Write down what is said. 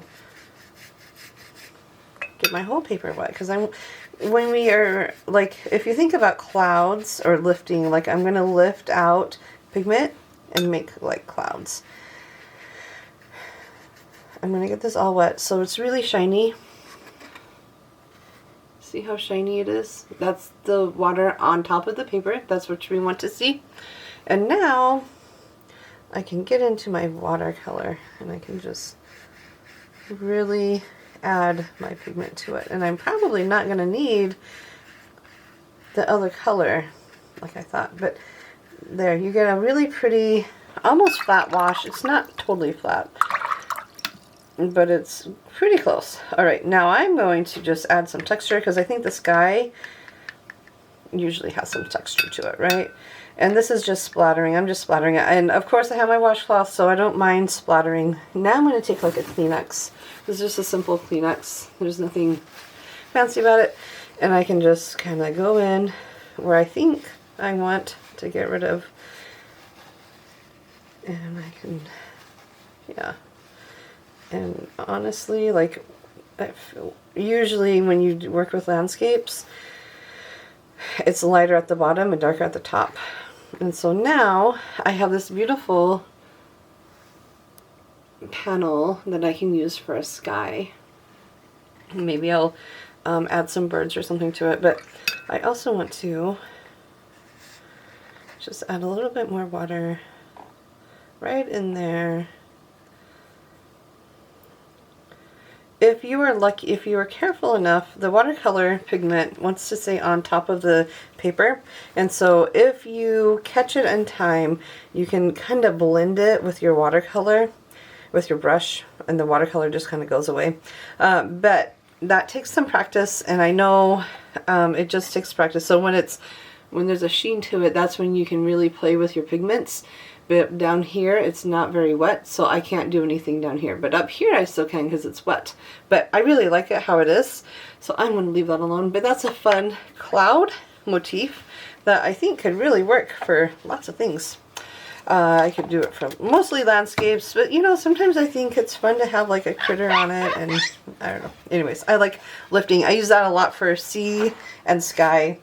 to get my whole paper wet, because when we are, like, if you think about clouds or lifting, like I'm going to lift out pigment and make like clouds. I'm going to get this all wet so it's really shiny. See how shiny it is? That's the water on top of the paper. That's what we want to see. And now I can get into my watercolor and I can just really add my pigment to it. And I'm probably not going to need the other color like I thought, but there, you get a really pretty, almost flat wash. It's not totally flat, but it's pretty close. Alright, now I'm going to just add some texture because I think the sky usually has some texture to it, right? And this is just splattering. I'm just splattering it. And of course I have my washcloth, so I don't mind splattering. Now I'm going to take like a Kleenex. This is just a simple Kleenex. There's nothing fancy about it. And I can just kind of go in where I think I want to get rid of. And I can, yeah. And honestly, like, usually when you work with landscapes, it's lighter at the bottom and darker at the top. And so now I have this beautiful panel that I can use for a sky. Maybe I'll add some birds or something to it, but I also want to just add a little bit more water right in there. If you are lucky, if you are careful enough, the watercolor pigment wants to stay on top of the paper, and so if you catch it in time, you can kind of blend it with your watercolor, with your brush, and the watercolor just kind of goes away. But that takes some practice, and I know it just takes practice. So when there's a sheen to it, that's when you can really play with your pigments. But down here it's not very wet, so I can't do anything down here. But up here I still can because it's wet. But I really like it how it is, so I'm going to leave that alone. But that's a fun cloud motif that I think could really work for lots of things. I could do it for mostly landscapes, but you know, sometimes I think it's fun to have like a critter on it, and I don't know. Anyways, I like lifting. I use that a lot for sea and sky.